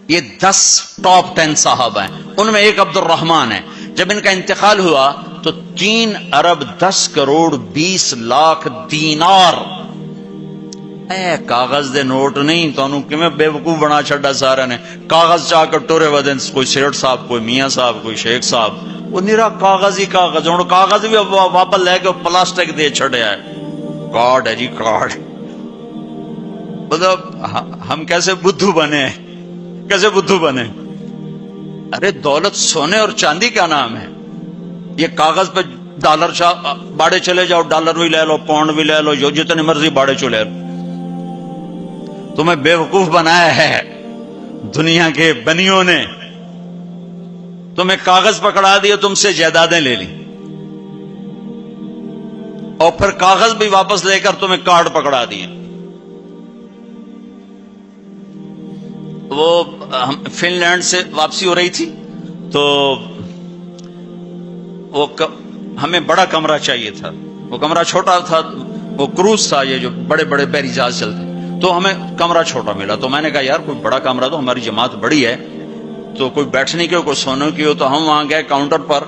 یہ 10 ٹاپ 10 صحابہ ہیں، ان میں ایک عبد الرحمن ہے۔ جب ان کا انتقال ہوا تو 3 ارب 10 کروڑ 20 لاکھ دینار، اے کاغذ دے نوٹ نہیں، تو انہوں کیویں بے وقوف بنا چھڑا سارا نے۔ کاغذ چاہ کر ٹورے ودن، کوئی سیٹ صاحب، کوئی میاں صاحب، کوئی شیخ صاحب، وہ نیرا کاغذ ہی کاغذ۔ ہوں کاغذ بھی واپس لے کے پلاسٹک دے چھڑیا ہے، کارڈ ہے جی کارڈ۔ مطلب ہم کیسے بدھو بنے، کیسے بدھو بنے؟ ارے دولت سونے اور چاندی کا نام ہے، یہ کاغذ پہ ڈالر باڑے چلے جاؤ، ڈالر بھی لے لو، پاؤنڈ بھی لے لو، جو جتنے مرضی باڑے چلے لو۔ تمہیں بے وقوف بنایا ہے دنیا کے بنیوں نے، تمہیں کاغذ پکڑا دیا، تم سے جائیدادیں لے لی، اور پھر کاغذ بھی واپس لے کر تمہیں کارڈ پکڑا دیے۔ وہ فن لینڈ سے واپسی ہو رہی تھی تو وہ ہمیں بڑا کمرہ چاہیے تھا، وہ کمرہ چھوٹا تھا، وہ کروز تھا، یہ جو بڑے بڑے بحری جہاز چلتے، تو ہمیں کمرہ چھوٹا ملا۔ تو میں نے کہا یار کوئی بڑا کمرہ، تو ہماری جماعت بڑی ہے، تو کوئی بیٹھنے کی ہو، کوئی سونے کی ہو۔ تو ہم وہاں گئے کاؤنٹر پر،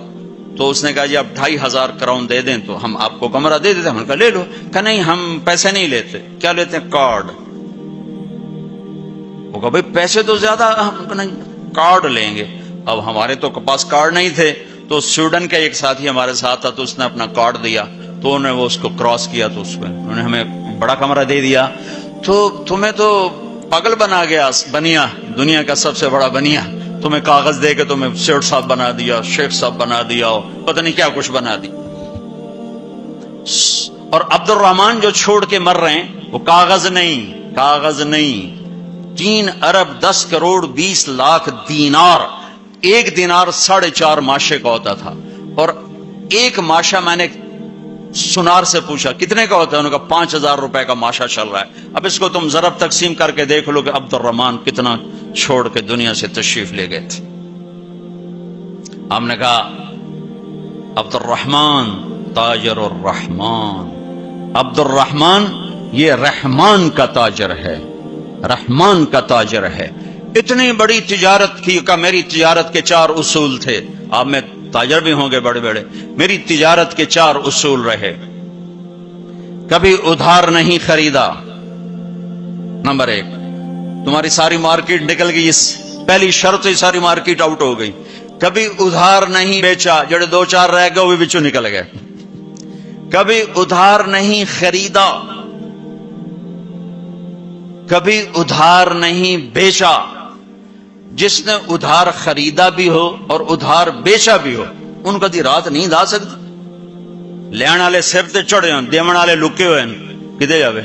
تو اس نے کہا جی آپ 2500 کراؤن دے دیں تو ہم آپ کو کمرہ دے دیتے۔ ہم نے کہا لے لو۔ کہا نہیں ہم پیسے نہیں لیتے۔ کیا لیتے ہیں؟ کارڈ۔ وہ کہا بھائی پیسے تو زیادہ، ہم کہا نہیں کارڈ لیں گے۔ اب ہمارے تو پاس کارڈ نہیں تھے، تو سویڈن کا ایک ساتھی ہمارے ساتھ تھا، تو اس نے اپنا کارڈ دیا، تو انہوں نے وہ اس کو کراس کیا، تو اس کو انہوں نے ہمیں بڑا کمرہ دے دیا۔ تو تمہیں تو پاگل بنا گیا بنیا، دنیا کا سب سے بڑا بنیا، تمہیں کاغذ دے کے تمہیں سیٹ صاحب بنا دیا، شیخ صاحب بنا دیا، پتہ نہیں کیا کچھ بنا دی۔ اور عبد الرحمن جو چھوڑ کے مر رہے ہیں وہ کاغذ نہیں، کاغذ نہیں، 3 ارب 10 کروڑ 20 لاکھ دینار۔ ایک دینار 4.5 ماشے کا ہوتا تھا، اور ایک ماشا میں نے سنار سے پوچھا کتنے کا ہوتا ہے، انہوں نے کہا 5000 روپے کا ماشا چل رہا ہے۔ اب اس کو تم ضرب تقسیم کر کے دیکھ لو کہ عبد الرحمن کتنا چھوڑ کے دنیا سے تشریف لے گئے تھے۔ ہم نے کہا عبد الرحمن تاجر الرحمن، عبد الرحمن یہ رحمان کا تاجر ہے، رحمان کا تاجر ہے۔ اتنی بڑی تجارت کی کہ میری تجارت کے 4 اصول تھے، آپ میں تاجر بھی ہوں گے بڑے بڑے، میری تجارت کے 4 اصول رہے۔ کبھی ادھار نہیں خریدا، نمبر 1۔ تمہاری ساری مارکیٹ نکل گئی، اس پہلی شرط ہی ساری مارکیٹ آؤٹ ہو گئی۔ کبھی ادھار نہیں بیچا، جڑے 2-4 رہ گئے وہ بھی بچوں نکل گئے۔ کبھی ادھار نہیں خریدا، کبھی ادھار نہیں بیچا۔ جس نے ادھار خریدا بھی ہو اور ادھار بیچا بھی ہو، ان کو دی رات نیند آ سکتی؟ لین والے سر تے چڑھے ہوں، دیون والے لکے ہوئے ہیں، کدے جاوے؟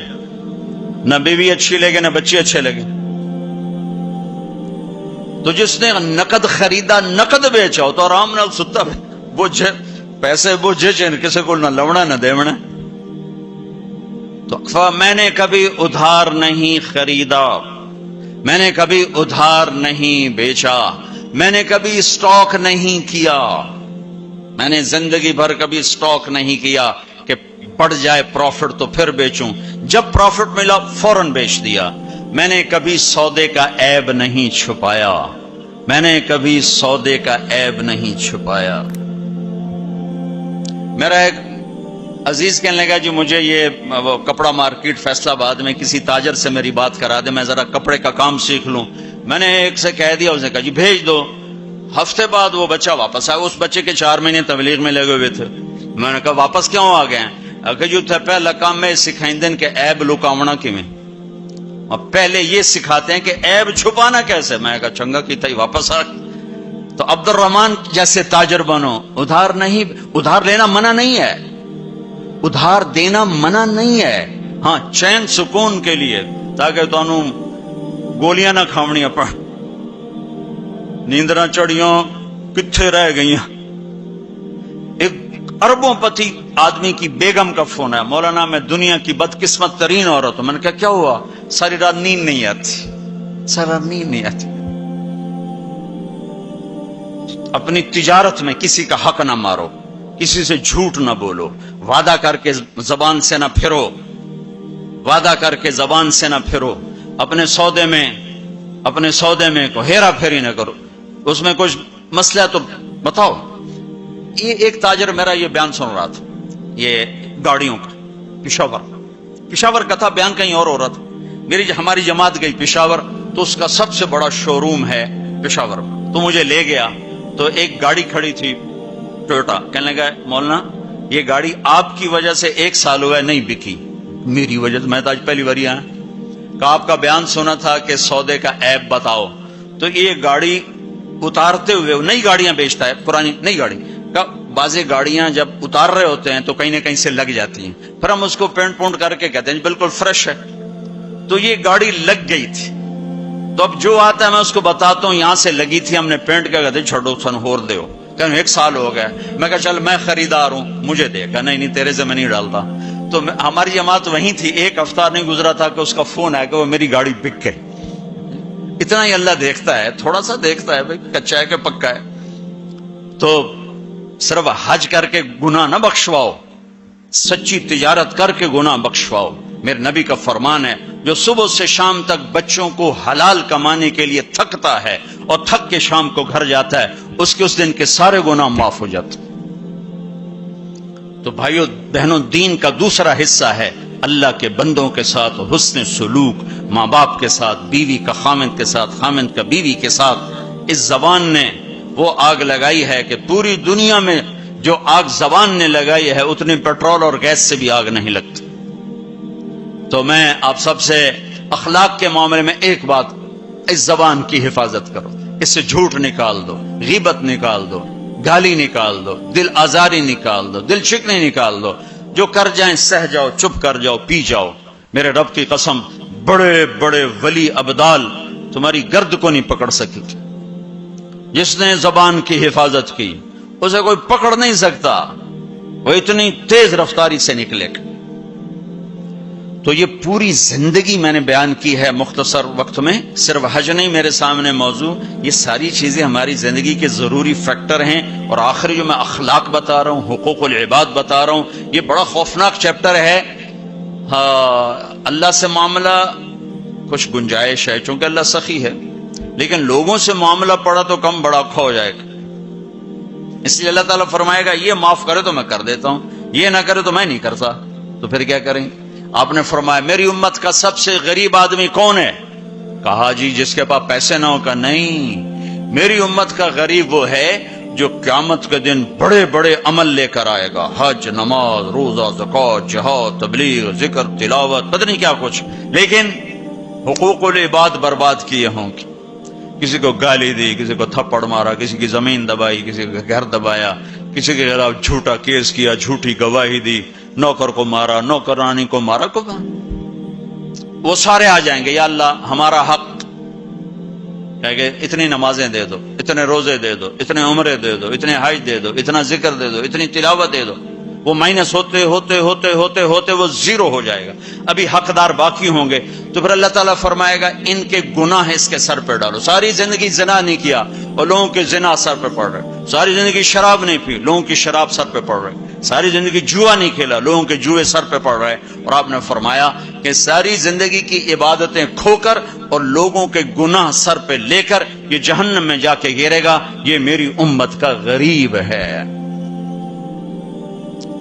نہ بیوی اچھی لگے نہ بچے اچھے لگے۔ تو جس نے نقد خریدا نقد بیچا ہو تو آرام نال ستا بوجھے، پیسے بوجھے چین کسی کو نہ لونا نہ دیونا۔ تو میں نے کبھی ادھار نہیں خریدا، میں نے کبھی ادھار نہیں بیچا، میں نے کبھی اسٹاک نہیں کیا، میں نے زندگی بھر کبھی اسٹاک نہیں کیا کہ بڑھ جائے پروفٹ تو پھر بیچوں، جب پروفٹ ملا فوراً بیچ دیا۔ میں نے کبھی سودے کا عیب نہیں چھپایا، میں نے کبھی سودے کا عیب نہیں چھپایا۔ میرا ایک عزیز کہنے لگا جی مجھے یہ وہ کپڑا مارکیٹ فیصلہ آباد میں کسی تاجر سے میری بات کرا دے، میں ذرا کپڑے کا کام سیکھ لوں۔ میں نے ایک سے کہہ دیا، اس نے کہا جی بھیج دو۔ ہفتے بعد وہ بچہ واپس آیا، اس بچے کے 4 مہینے تبلیغ میں لگے ہوئے تھے۔ میں نے کہا واپس کیوں آ گئے ہیں؟ کہ جو تھے پہلا کام میں سکھائیں کہ عیب لکاونا کیویں، اور پہلے یہ سکھاتے ہیں کہ عیب چھپانا کیسے۔ میں نے کہا چنگا کی تھی واپس آ۔ تو عبد الرحمان جیسے تاجر بنو، ادھار نہیں، ادھار لینا منع نہیں ہے، ادھار دینا منع نہیں ہے، ہاں چین سکون کے لیے، تاکہ تانوں گولیاں نہ کھاونیاں پڑ، نیندراں چڑیاں کتھے رہ گئیاں۔ ایک اربوں پتی آدمی کی بیگم کا فون ہے، مولانا میں دنیا کی بدقسمت ترین عورت ہوں۔ میں نے کہا کیا ہوا؟ ساری رات نیند نہیں آتی، ساری رات نیند نہیں آتی۔ اپنی تجارت میں کسی کا حق نہ مارو، کسی سے جھوٹ نہ بولو، وعدہ کر کے زبان سے نہ پھرو، وعدہ کر کے زبان سے نہ پھرو، اپنے سودے میں کو ہیرا پھیری نہ کرو، اس میں کچھ مسئلہ تو بتاؤ۔ یہ ایک تاجر میرا یہ بیان سن رہا تھا، یہ گاڑیوں کا، پشاور کا تھا، بیان کہیں اور ہو رہا تھا۔ ہماری جماعت گئی پشاور، تو اس کا سب سے بڑا شو روم ہے پشاور میں، تو مجھے لے گیا، تو ایک گاڑی کھڑی تھی ٹویوٹا، کہنے لگا مولانا یہ گاڑی آپ کی وجہ سے 1 سال ہوا ہے نہیں بکی، میری وجہ سے، میں تو آج پہلی بار آیا کہ آپ کا بیان سنا تھا کہ سودے کا عیب بتاؤ، تو یہ گاڑی اتارتے ہوئے، نئی گاڑیاں بیچتا ہے، پرانی نئی گاڑی کا، بعض گاڑیاں جب اتار رہے ہوتے ہیں تو کہیں نہ کہیں سے لگ جاتی ہیں، پھر ہم اس کو پینٹ پونٹ کر کے کہتے ہیں بالکل فریش ہے، تو یہ گاڑی لگ گئی تھی۔ تو اب جو آتا ہے میں اس کو بتاتا ہوں یہاں سے لگی تھی، ہم نے پینٹ کیا، کہتے چھوڑو سن ہور دے ہو، کہ 1 سال ہو گیا۔ میں کہا چل میں خریدار ہوں، مجھے دے، کہا نہیں تیرے سے میں نہیں ڈالتا۔ تو ہماری جماعت وہیں تھی، 1 ہفتہ نہیں گزرا تھا کہ اس کا فون آیا کہ وہ میری گاڑی بک گئی۔ اتنا ہی اللہ دیکھتا ہے، تھوڑا سا دیکھتا ہے بھائی کچا ہے کہ پکا ہے۔ تو صرف حج کر کے گناہ نہ بخشواؤ، سچی تجارت کر کے گناہ بخشواؤ۔ میرے نبی کا فرمان ہے، جو صبح سے شام تک بچوں کو حلال کمانے کے لیے تھکتا ہے اور تھک کے شام کو گھر جاتا ہے، اس کے اس دن کے سارے گناہ معاف ہو جاتے۔ تو بھائیو بہنوں، دین کا دوسرا حصہ ہے اللہ کے بندوں کے ساتھ حسن سلوک، ماں باپ کے ساتھ، بیوی کا خامند کے ساتھ، خامند کا بیوی کے ساتھ۔ اس زبان نے وہ آگ لگائی ہے کہ پوری دنیا میں جو آگ زبان نے لگائی ہے اتنی پیٹرول اور گیس سے بھی آگ نہیں لگتی۔ تو میں آپ سب سے اخلاق کے معاملے میں ایک بات، اس زبان کی حفاظت کرو، اس سے جھوٹ نکال دو، غیبت نکال دو، گالی نکال دو، دل آزاری نکال دو، دل شکنی نکال دو، جو کر جائیں سہ جاؤ، چپ کر جاؤ، پی جاؤ۔ میرے رب کی قسم، بڑے بڑے ولی ابدال تمہاری گرد کو نہیں پکڑ سکی، جس نے زبان کی حفاظت کی اسے کوئی پکڑ نہیں سکتا، وہ اتنی تیز رفتاری سے نکلے گا۔ تو یہ پوری زندگی میں نے بیان کی ہے مختصر وقت میں، صرف حج نہیں میرے سامنے موضوع، یہ ساری چیزیں ہماری زندگی کے ضروری فیکٹر ہیں۔ اور آخری جو میں اخلاق بتا رہا ہوں، حقوق العباد بتا رہا ہوں، یہ بڑا خوفناک چیپٹر ہے۔ اللہ سے معاملہ کچھ گنجائش ہے چونکہ اللہ سخی ہے، لیکن لوگوں سے معاملہ پڑا تو کم بڑا کھو ہو جائے گا۔ اس لیے اللہ تعالیٰ فرمائے گا یہ معاف کرے تو میں کر دیتا ہوں، یہ نہ کرے تو میں نہیں کرتا، تو پھر کیا کریں؟ آپ نے فرمایا میری امت کا سب سے غریب آدمی کون ہے؟ کہا جی جس کے پاس پیسے نہ ہو۔ کا نہیں، میری امت کا غریب وہ ہے جو قیامت کے دن بڑے بڑے عمل لے کر آئے گا، حج، نماز، روزہ، زکوٰۃ، جہاد، تبلیغ، ذکر، تلاوت، پتہ نہیں کیا کچھ، لیکن حقوق العباد برباد کیے ہوں گے۔ کسی کو گالی دی، کسی کو تھپڑ مارا، کسی کی زمین دبائی، کسی کا گھر دبایا، کسی کے خلاف جھوٹا کیس کیا، جھوٹی گواہی دی، نوکر کو مارا، نوکرانی کو مارا، وہ سارے آ جائیں گے، یا اللہ ہمارا حق، کہ اتنی نمازیں دے دو، اتنے روزے دے دو، اتنے عمرے دے دو، اتنے حج دے دو، اتنا ذکر دے دو، اتنی تلاوت دے دو۔ وہ مائنس ہوتے ہوتے ہوتے ہوتے ہوتے وہ زیرو ہو جائے گا، ابھی حقدار باقی ہوں گے۔ تو تو پھر اللہ تعالیٰ فرمائے گا ان کے گناہ اس کے سر پہ ڈالو. ساری زندگی زنا نہیں کیا اور لوگوں کے زنا سر پہ پڑ رہے. ساری زندگی شراب نہیں پی، لوگوں کی شراب سر پہ پڑ رہے. ساری زندگی جوا نہیں کھیلا، لوگوں کے جوئے سر پہ پڑ رہے. اور آپ نے فرمایا کہ ساری زندگی کی عبادتیں کھو کر اور لوگوں کے گناہ سر پہ لے کر یہ جہنم میں جا کے گرے گا. یہ میری امت کا غریب ہے.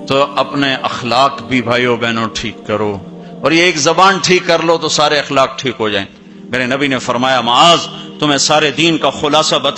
تو اپنے اخلاق بھی بھائیو بہنوں ٹھیک کرو، اور یہ ایک زبان ٹھیک کر لو تو سارے اخلاق ٹھیک ہو جائیں. میرے نبی نے فرمایا معاذ تمہیں سارے دین کا خلاصہ بتا